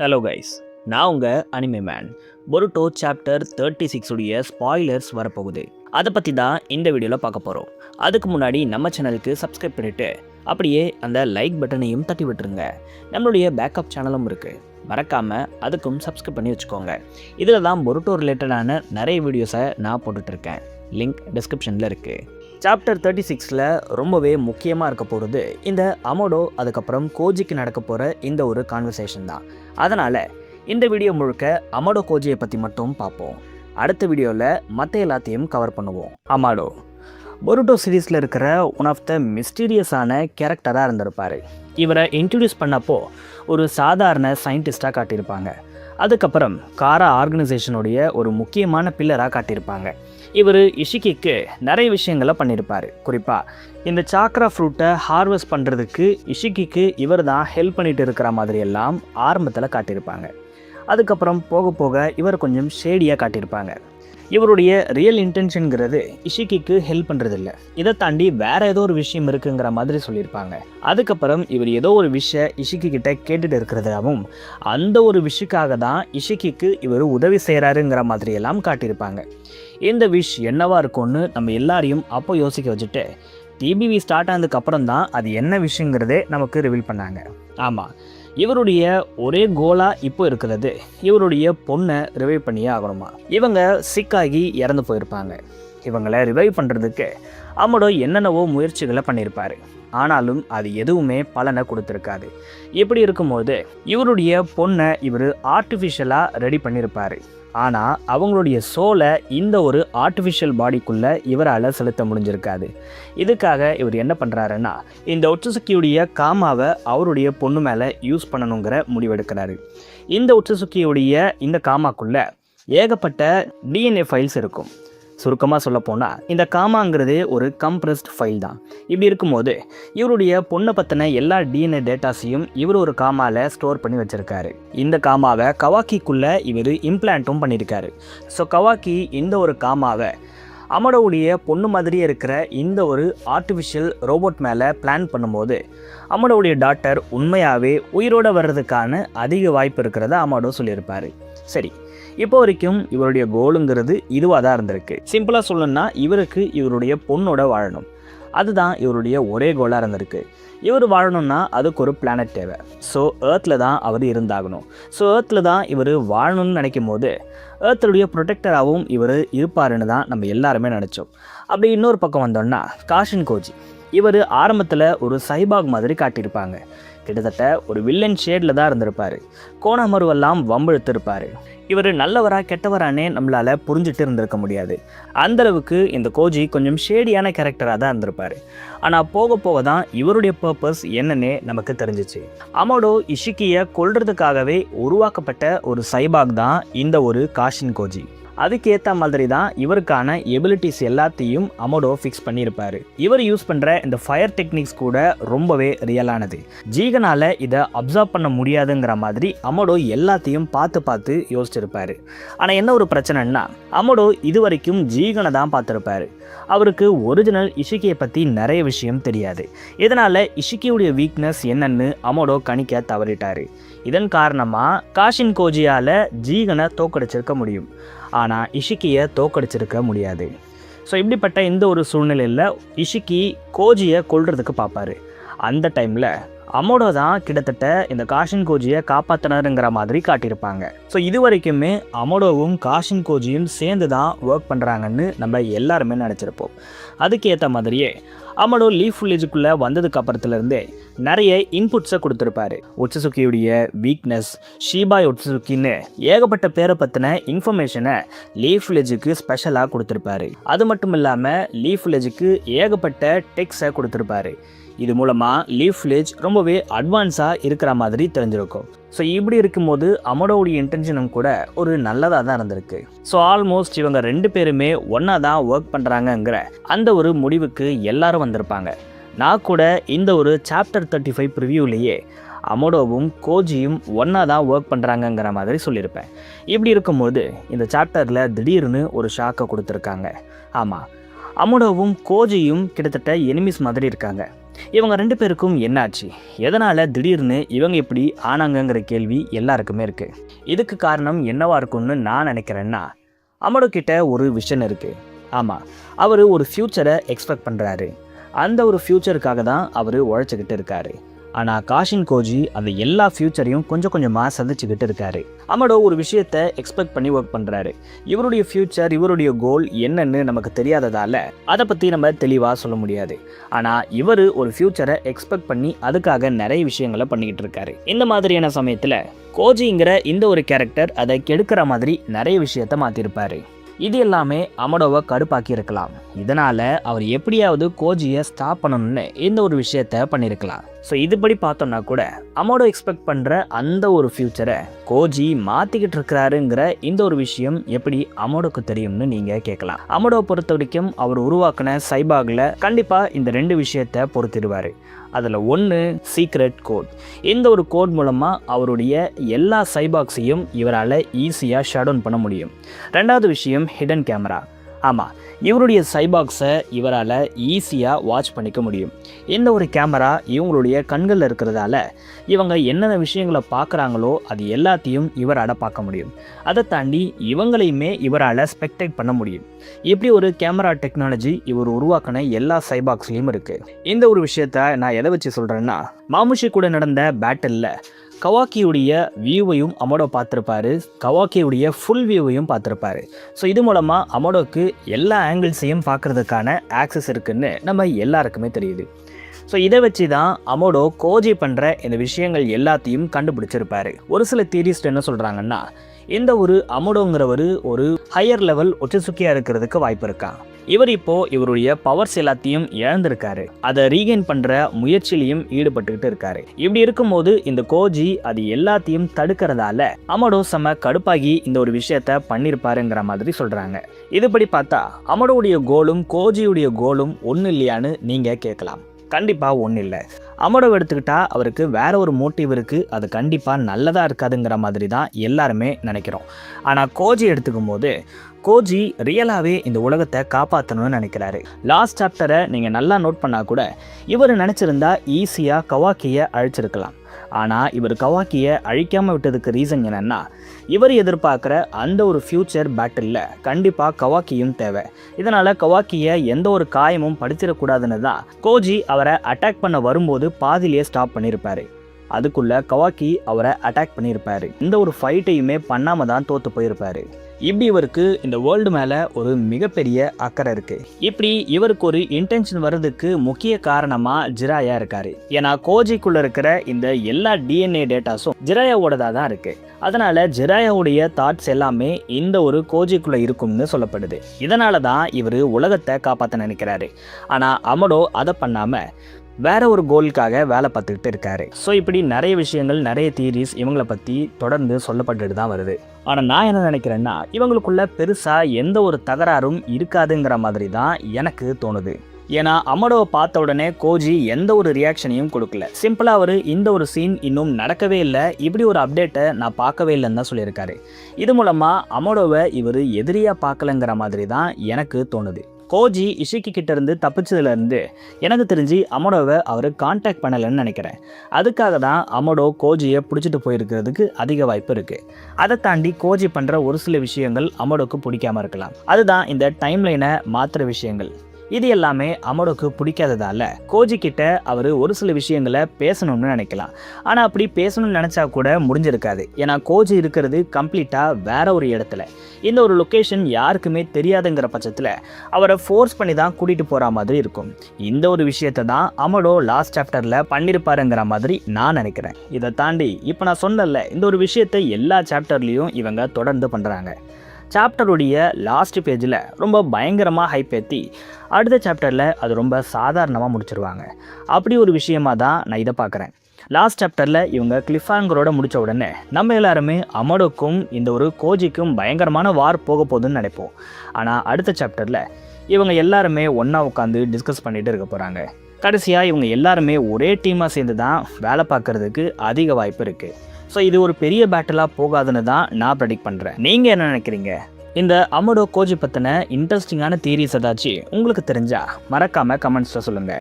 Hello guys, நான் உங்கள் anime man. பொருட்டோ chapter 36 உடைய ஸ்பாய்லர்ஸ் வரப்போகுது. அதை பற்றி தான் இந்த வீடியோவில் பார்க்க போகிறோம். அதுக்கு முன்னாடி நம்ம சேனலுக்கு சப்ஸ்கிரைப் பண்ணிவிட்டு அப்படியே அந்த லைக் பட்டனையும் தட்டி விட்டுருங்க. நம்மளுடைய பேக்கப் சேனலும் இருக்குது, மறக்காமல் அதுக்கும் சப்ஸ்கிரைப் பண்ணி வச்சுக்கோங்க. இதில் தான் பொருட்டோ ரிலேட்டடான நிறைய வீடியோஸை நான் போட்டுட்ருக்கேன். லிங்க் டிஸ்கிரிப்ஷனில் இருக்குது. சாப்டர் 36ல் ரொம்பவே முக்கியமாக இருக்க போகிறது இந்த அமோடோ அதுக்கப்புறம் கோஜிக்கு நடக்க போகிற இந்த ஒரு கான்வர்சேஷன் தான். அதனால் இந்த வீடியோ முழுக்க அமோடோ கோஜியை பற்றி மட்டும் பார்ப்போம். அடுத்த வீடியோவில் மற்ற எல்லாத்தையும் கவர் பண்ணுவோம். அமோடோ பொருட்டோ சீரீஸில் இருக்கிற ஒன் ஆஃப் த மிஸ்டீரியஸான கேரக்டராக இருந்திருப்பார். இவரை இன்ட்ரடியூஸ் பண்ணப்போ ஒரு சாதாரண சயின்டிஸ்டாக காட்டியிருப்பாங்க. அதுக்கப்புறம் காரா ஆர்கனைசேஷனுடைய ஒரு முக்கியமான பில்லராக காட்டியிருப்பாங்க. இவர் இஷிகிக்கு நிறைய விஷயங்களை பண்ணியிருப்பார். குறிப்பாக இந்த சாக்ரா ஃப்ரூட்டை ஹார்வெஸ்ட் பண்ணுறதுக்கு இஷிகிக்கு இவர் தான் ஹெல்ப் பண்ணிட்டு இருக்கிற மாதிரியெல்லாம் ஆரம்பத்தில் காட்டியிருப்பாங்க. அதுக்கப்புறம் போக போக இவர் கொஞ்சம் ஷேடியாக காட்டியிருப்பாங்க. இவருடைய ரியல் இன்டென்ஷனுங்கிறது இஷிகிக்கு ஹெல்ப் பண்ணுறதில்ல, இதை தாண்டி வேறு ஏதோ ஒரு விஷயம் இருக்குங்கிற மாதிரி சொல்லியிருப்பாங்க. அதுக்கப்புறம் இவர் ஏதோ ஒரு விஷயம் இஷிகி கிட்ட கேட்டுட்டு இருக்கிறதாகவும் அந்த ஒரு விஷயக்காக தான் இஷிகிக்கு இவர் உதவி செய்கிறாருங்கிற மாதிரியெல்லாம் காட்டியிருப்பாங்க. இந்த விஷ் என்னவா இருக்கும்னு நம்ம எல்லாரையும் அப்போ யோசிக்க வச்சுட்டு டிபிவி ஸ்டார்ட் ஆனதுக்கப்புறம் தான் அது என்ன விஷயங்கிறதே நமக்கு ரிவீல் பண்ணாங்க. ஆமாம், இவருடைய ஒரே கோலாக இப்போ இருக்கிறது இவருடைய பொண்ணை ரிவைவ் பண்ணியே ஆகணுமா. இவங்க சிக்காகி இறந்து போயிருப்பாங்க. இவங்களை ரிவைவ் பண்ணுறதுக்கு அமோடோ என்னென்னவோ முயற்சிகளை பண்ணியிருப்பார். ஆனாலும் அது எதுவுமே பலனை கொடுத்துருக்காது. இப்படி இருக்கும்போது இவருடைய பொண்ணை இவர் ஆர்டிஃபிஷியலாக ரெடி பண்ணியிருப்பார். ஆனால் அவங்களுடைய சோலை இந்த ஒரு ஆர்டிஃபிஷியல் பாடிக்குள்ளே இவரால் செலுத்த முடிஞ்சிருக்காது. இதுக்காக இவர் என்ன பண்ணுறாருன்னா இந்த ஒட்சுசுக்கியுடைய காமாவை அவருடைய பொண்ணு மேலே யூஸ் பண்ணணுங்கிற முடிவெடுக்கிறாரு. இந்த ஒட்சுசுக்கியுடைய இந்த காமாக்குள்ளே ஏகப்பட்ட டிஎன்ஏ ஃபைல்ஸ் இருக்கும். சுருக்கமாக சொல்லப்போனால் இந்த காமாங்கிறது ஒரு கம்ப்ரஸ்ட் ஃபைல் தான். இப்படி இருக்கும்போது இவருடைய பொண்ணை பற்றின எல்லா டிஎன்ஏ டேட்டாஸையும் இவர் ஒரு காமாவில் ஸ்டோர் பண்ணி வச்சுருக்காரு. இந்த காமாவை கவாக்கிக்குள்ளே இவர் இம்ப்ளான்ட்டும் பண்ணியிருக்காரு. ஸோ கவாக்கி இந்த ஒரு காமாவை அமோடோவுடைய பொண்ணு மாதிரியே இருக்கிற இந்த ஒரு ஆர்டிஃபிஷியல் ரோபோட் மேலே பிளான் பண்ணும்போது அமோடோவுடைய டாக்டர் உண்மையாகவே உயிரோடு வர்றதுக்கான அதிக வாய்ப்பு இருக்கிறத அமோடோ சொல்லியிருப்பார். சரி, இப்போ வரைக்கும் இவருடைய கோலுங்கிறது இதுவாக தான் இருந்திருக்கு. சிம்பிளாக சொல்லணும்னா இவருக்கு இவருடைய பொண்ணோட வாழணும், அதுதான் இவருடைய ஒரே கோலாக இருந்திருக்கு. இவர் வாழணும்னா அதுக்கு ஒரு பிளானட் தேவை. ஸோ ஏர்த்தில் தான் அவர் இருந்தாகணும். ஸோ ஏர்த்தில் தான் இவர் வாழணும்னு நினைக்கும் போது ஏர்த்துடைய ப்ரொடெக்டராகவும் இவர் இருப்பாருன்னு தான் நம்ம எல்லாருமே நினச்சோம். அப்படி இன்னொரு பக்கம் வந்தோம்னா காஷின் கோஜி, இவர் ஆரம்பத்தில் ஒரு சைபாக் மாதிரி காட்டியிருப்பாங்க. கிட்டத்தட்ட ஒரு வில்லன் ஷேடில் தான் இருந்திருப்பார். கோணமருவெல்லாம் வம்பெழுத்திருப்பார். இவர் நல்லவரா கெட்டவரானே நம்மளால் புரிஞ்சுட்டு இருந்திருக்க முடியாது. அந்தளவுக்கு இந்த கோஜி கொஞ்சம் ஷேடியான கேரக்டராக தான் இருந்திருப்பார். ஆனால் போக போக தான் இவருடைய பர்பஸ் என்னன்னே நமக்கு தெரிஞ்சிச்சு. அமோடோ இஷிகியை கொல்றதுக்காகவே உருவாக்கப்பட்ட ஒரு சைபாக் தான் இந்த ஒரு காஷின் கோஜி. அதுக்கேற்ற மாதிரி தான் இவருக்கான எபிலிட்டிஸ் எல்லாத்தையும் அமோடோ ஃபிக்ஸ் பண்ணியிருப்பார். இவர் யூஸ் பண்ணுற இந்த ஃபயர் டெக்னிக்ஸ் கூட ரொம்பவே ரியலானது. ஜீகனால் இதை அப்சர்வ் பண்ண முடியாதுங்கிற மாதிரி அமோடோ எல்லாத்தையும் பார்த்து யோசிச்சிருப்பார். ஆனால் என்ன ஒரு பிரச்சனைன்னா அமோடோ இது வரைக்கும் ஜீகனை தான் பார்த்துருப்பார். அவருக்கு ஒரிஜினல் இஷிகியை பற்றி நிறைய விஷயம் தெரியாது. இதனால் இஷிகியுடைய வீக்னஸ் என்னன்னு அமோடோ கணிக்க தவறிட்டார். இதன் காரணமாக காஷின் கோஜியால் ஜீகனை தோக்கடிச்சிருக்க முடியும், ஆனால் இஷிகியை தோக்கடிச்சிருக்க முடியாது. ஸோ இப்படிப்பட்ட இந்த ஒரு சூழ்நிலையில் இஷிகி கோஜியை கொல்றதுக்கு பார்ப்பார். அந்த டைமில் அமோடோ தான் கிட்டத்தட்ட இந்த காஷின் கோஜியை காப்பாற்றினாருங்கிற மாதிரி காட்டியிருப்பாங்க. ஸோ இது வரைக்குமே அமோடோவும் காஷின் கோஜியும் சேர்ந்து தான் ஒர்க் பண்ணுறாங்கன்னு நம்ம எல்லாருமே நினச்சிருப்போம். அதுக்கேற்ற மாதிரியே அமோடோ லீஃப் வில்லேஜுக்குள்ளே வந்ததுக்கு அப்புறத்துலேருந்தே நிறைய இன்புட்ஸை கொடுத்துருப்பாரு. ஒட்சுசுக்கியுடைய வீக்னஸ், ஷீபாய் ஒட்சுசுக்கின்னு ஏகப்பட்ட பேரை பற்றின இன்ஃபர்மேஷனை லீஃப் வில்லேஜுக்கு ஸ்பெஷலாக கொடுத்துருப்பாரு. அது மட்டும் இல்லாமல் லீஃப் வில்லேஜுக்கு ஏகப்பட்ட டெக்ஸை கொடுத்துருப்பாரு. இது மூலமாக லீஃப் வில்லேஜ் ரொம்பவே அட்வான்ஸாக இருக்கிற மாதிரி தெரிஞ்சிருக்கும். ஸோ இப்படி இருக்கும்போது அமோடோவுடைய இன்டென்ஷனும் கூட ஒரு நல்லதாக தான் இருந்திருக்கு. ஸோ ஆல்மோஸ்ட் இவங்க ரெண்டு பேருமே ஒன்றா தான் ஒர்க் பண்ணுறாங்கங்கிற அந்த ஒரு முடிவுக்கு எல்லாரும் வந்திருப்பாங்க. நான் கூட இந்த ஒரு சாப்டர் 35 ப்ரிவியூலேயே அமோடோவும் கோஜியும் ஒன்றா தான் ஒர்க் பண்ணுறாங்கங்கிற மாதிரி சொல்லியிருப்பேன். இப்படி இருக்கும்போது இந்த சாப்டரில் திடீர்னு ஒரு ஷாக்கை கொடுத்துருக்காங்க. ஆமாம், அமோடோவும் கோஜியும் கிட்டத்தட்ட எனிமிஸ் மாதிரி இருக்காங்க. இவங்க 2 பேருக்கும் என்னாச்சு, எதனால் திடீர்னு இவங்க இப்படி ஆனாங்கங்கிற கேள்வி எல்லாருக்குமே இருக்குது. இதுக்கு காரணம் என்னவா இருக்கும்னு நான் நினைக்கிறேன்னா, அமடோ கிட்ட ஒரு விஷன் இருக்குது. ஆமாம், அவர் ஒரு ஃப்யூச்சரை எக்ஸ்பெக்ட் பண்ணுறாரு. அந்த ஒரு ஃப்யூச்சருக்காக தான் அவர் உழைச்சிக்கிட்டு இருக்காரு. ஆனால் காஷின் கோஜி அந்த எல்லா ஃப்யூச்சரையும் கொஞ்சம் கொஞ்சமாக சந்திச்சுக்கிட்டு இருக்காரு. அமடோ ஒரு விஷயத்தை எக்ஸ்பெக்ட் பண்ணி ஒர்க் பண்ணுறாரு. இவருடைய ஃப்யூச்சர், இவருடைய கோல் என்னன்னு நமக்கு தெரியாததால் அதை பற்றி நம்ம தெளிவாக சொல்ல முடியாது. ஆனால் இவர் ஒரு ஃப்யூச்சரை எக்ஸ்பெக்ட் பண்ணி அதுக்காக நிறைய விஷயங்களை பண்ணிக்கிட்டு இருக்காரு. இந்த மாதிரியான சமயத்தில் கோஜிங்கிற இந்த ஒரு கேரக்டர் அதை கெடுக்கிற மாதிரி நிறைய விஷயத்தை மாற்றிருப்பாரு. இது எல்லாமே அமடோவை கடுப்பாக்கி இருக்கலாம். இதனால் அவர் எப்படியாவது கோஜியை ஸ்டாப் பண்ணணும்னு இந்த ஒரு விஷயத்த பண்ணியிருக்கலாம். ஸோ இதுபடி பார்த்தோம்னா கூட அமடோ எக்ஸ்பெக்ட் பண்ணுற அந்த ஒரு ஃப்யூச்சரை கோஜி மாற்றிக்கிட்டு இருக்கிறாருங்கிற இந்த ஒரு விஷயம் எப்படி அமடோக்கு தெரியும்னு நீங்கள் கேட்கலாம். அமடோவை பொறுத்த வரைக்கும் அவர் உருவாக்கின சைபாகில் கண்டிப்பாக இந்த 2 விஷயத்தை பொறுத்திடுவார். அதில் ஒன்று சீக்ரெட் கோட். இந்த ஒரு கோட் மூலமாக அவருடைய எல்லா சைபாக்ஸையும் இவரால் ஈஸியாக ஷட் டவுன் பண்ண முடியும். 2வது விஷயம் ஹிடன் கேமரா. ஆமாம், இவருடைய சைபாக்ஸை இவரால் ஈஸியாக வாட்ச் பண்ணிக்க முடியும். இந்த ஒரு கேமரா இவங்களுடைய கண்களில் இருக்கிறதால இவங்க என்னென்ன விஷயங்களை பார்க்குறாங்களோ அது எல்லாத்தையும் இவரால் பார்க்க முடியும். அதை தாண்டி இவங்களையுமே இவரால் ஸ்பெக்டேட் பண்ண முடியும். இப்படி ஒரு கேமரா டெக்னாலஜி இவர் உருவாக்கின எல்லா சைபாக்ஸ்லேயும் இருக்குது. இந்த ஒரு விஷயத்த நான் எதை வச்சு சொல்கிறேன்னா, மாமுஷி கூட நடந்த பேட்டிலில் கவாக்கியுடைய வியூவையும் அமடோ பார்த்துருப்பாரு, கவாக்கியுடைய ஃபுல் வியூவையும் பார்த்துருப்பாரு. ஸோ இது மூலமாக அமடோக்கு எல்லா ஆங்கிள்ஸையும் பார்க்குறதுக்கான ஆக்சஸ் இருக்குதுன்னு நம்ம எல்லாருக்குமே தெரியுது. ஸோ இதை வச்சு தான் அமடோ கோஜி பண்ணுற இந்த விஷயங்கள் எல்லாத்தையும் கண்டுபிடிச்சிருப்பாரு. ஒரு சில தியரிஸ்ட் என்ன சொல்கிறாங்கன்னா, இந்த ஒரு அமடோங்கிறவர் ஒரு ஹையர் லெவல் ஒச்சிசுக்கியாக இருக்கிறதுக்கு வாய்ப்பு இருக்கா. இவர் இப்போது இவருடைய பவர்ஸ் எல்லாத்தையும் இழந்திருக்காரு. அதை ரீகெயின் பண்ணுற முயற்சியிலையும் ஈடுபட்டுக்கிட்டு இருக்காரு. இப்படி இருக்கும்போது இந்த கோஜி அது எல்லாத்தையும் தடுக்கிறதால அமடோ செம கடுப்பாகி இந்த ஒரு விஷயத்த பண்ணியிருப்பாருங்கிற மாதிரி சொல்கிறாங்க. இதுபடி பார்த்தா அமடோவுடைய கோலும் கோஜியுடைய கோலும் ஒன்று இல்லையான்னு நீங்கள் கேட்கலாம். கண்டிப்பாக ஒன்றும் இல்லை. அமடோவை எடுத்துக்கிட்டா அவருக்கு வேற ஒரு மோட்டிவ் இருக்குது. அது கண்டிப்பாக நல்லதாக இருக்காதுங்கிற மாதிரி தான் எல்லாருமே நினைக்கிறோம். ஆனால் கோஜி எடுத்துக்கும் போது கோஜி ரியலாகவே இந்த உலகத்தை காப்பாற்றணும்னு நினைக்கிறாரு. லாஸ்ட் சாப்டரை நீங்கள் நல்லா நோட் பண்ணால் கூட இவர் நினச்சிருந்தா ஈஸியாக கவாக்கியை அழிச்சிருக்கலாம். ஆனால் இவர் கவாக்கியை அழிக்காமல் விட்டதுக்கு ரீசன் என்னென்னா, இவர் எதிர்பார்க்குற அந்த ஒரு ஃப்யூச்சர் பேட்டிலில் கண்டிப்பாக கவாக்கியும் தேவை. இதனால் கவாக்கியை எந்த ஒரு காயமும் படிச்சிடக்கூடாதுன்னு தான் கோஜி அவரை அட்டாக் பண்ண வரும்போது பாதிலேயே ஸ்டாப் பண்ணியிருப்பாரு. அதுக்குள்ளே கவாக்கி அவரை அட்டாக் பண்ணியிருப்பாரு. இந்த ஒரு ஃபைட்டையுமே பண்ணாமல் தான் தோற்று போயிருப்பாரு. இப்படி இவருக்கு இந்த வேர்ல்டு மேலே ஒரு மிகப்பெரிய அக்கறை இருக்குது. இப்படி இவருக்கு ஒரு இன்டென்ஷன் வர்றதுக்கு முக்கிய காரணமாக ஜிராயா இருக்கார். ஏன்னா கோஜிக்குள்ளே இருக்கிற இந்த எல்லா டிஎன்ஏ டேட்டாஸும் ஜிராயாவோடதாக தான் இருக்குது. அதனால் ஜிராயாவுடைய தாட்ஸ் எல்லாமே இந்த ஒரு கோஜிக்குள்ளே இருக்கும்னு சொல்லப்படுது. இதனால தான் இவர் உலகத்தை காப்பாற்ற நினைக்கிறாரு. ஆனால் அமடோ அதை பண்ணாமல் வேற ஒரு கோலுக்காக வேலை பார்த்துக்கிட்டு இருக்காரு. ஸோ இப்படி நிறைய விஷயங்கள், நிறைய தியரிஸ் இவங்களை பற்றி தொடர்ந்து சொல்லப்பட்டுட்டு தான் வருது. ஆனால் நான் என்ன நினைக்கிறேன்னா, இவங்களுக்குள்ள பெருசாக எந்த ஒரு தகராறும் இருக்காதுங்கிற மாதிரி தான் எனக்கு தோணுது. ஏன்னா அமடோவை பார்த்த உடனே கோஜி எந்த ஒரு ரியாக்ஷனையும் கொடுக்கல. சிம்பிளாக அவர் இந்த ஒரு சீன் இன்னும் நடக்கவே இல்லை, இப்படி ஒரு அப்டேட்டை நான் பார்க்கவே இல்லைன்னு தான் சொல்லியிருக்காரு. இது மூலமாக அமடோவை இவர் எதிரியாக பார்க்கலங்கிற மாதிரி தான் எனக்கு தோணுது. கோஜி இஷிக்கி கிட்டேருந்து தப்பிச்சதுலேருந்து எனக்கு தெரிஞ்சு அமடோவை அவர் கான்டாக்ட் பண்ணலைன்னு நினைக்கிறேன். அதுக்காக தான் அமடோ கோஜியை பிடிச்சிட்டு போயிருக்கிறதுக்கு அதிக வாய்ப்பு இருக்குது. அதை தாண்டி கோஜி பண்ணுற ஒரு சில விஷயங்கள் அமடோக்கு பிடிக்காமல் இருக்கலாம். அதுதான் இந்த டைம்லைனை மாற்றுற விஷயங்கள். இது எல்லாமே அமடோக்கு பிடிக்காததால கோஜி கிட்ட அவர் ஒரு சில விஷயங்களை பேசணும்னு நினைக்கலாம். ஆனால் அப்படி பேசணும்னு நினச்சா கூட முடிஞ்சிருக்காது. ஏன்னா கோஜி இருக்கிறது கம்ப்ளீட்டாக வேற ஒரு இடத்துல. இந்த ஒரு லொக்கேஷன் யாருக்குமே தெரியாதுங்கிற பட்சத்தில் அவரை ஃபோர்ஸ் பண்ணி தான் கூட்டிகிட்டு போகிற மாதிரி இருக்கும். இந்த ஒரு விஷயத்தை தான் அமடோ லாஸ்ட் சாப்டரில் பண்ணியிருப்பாருங்கிற மாதிரி நான் நினைக்கிறேன். இதை தாண்டி இப்போ நான் சொன்னல, இந்த ஒரு விஷயத்தை எல்லா சாப்டர்லேயும் இவங்க தொடர்ந்து பண்ணுறாங்க. சாப்டருடைய லாஸ்ட் பேஜில் ரொம்ப பயங்கரமாக ஹைப் ஏற்றி அடுத்த சாப்டரில் அது ரொம்ப சாதாரணமாக முடிச்சிருவாங்க. அப்படி ஒரு விஷயமாக தான் நான் இதை பார்க்குறேன். லாஸ்ட் சாப்டரில் இவங்க கிளிஃப்ஹாங்கரோட முடித்த உடனே நம்ம எல்லாருமே அமடோக்கும் இந்த ஒரு கோஜிக்கும் பயங்கரமான வார் போக போகுதுன்னு நினைப்போம். ஆனால் அடுத்த சாப்டரில் இவங்க எல்லாருமே ஒன்றா உட்காந்து டிஸ்கஸ் பண்ணிகிட்டு இருக்க போகிறாங்க. கடைசியாக இவங்க எல்லாருமே ஒரே டீமாக சேர்ந்து தான் வேலை பார்க்குறதுக்கு அதிக வாய்ப்பு இருக்குது. ஸோ இது ஒரு பெரிய பேட்டிலாக போகாதுன்னு தான் நான் ப்ரெடிக்ட் பண்ணுறேன். நீங்கள் என்ன நினைக்கிறீங்க? இந்த அமடோ கோஜி பற்றின இன்ட்ரெஸ்டிங்கான தியரிஸ் ஏதாச்சும் உங்களுக்கு தெரிஞ்சால் மறக்காமல் கமெண்ட்ஸில் சொல்லுங்கள்.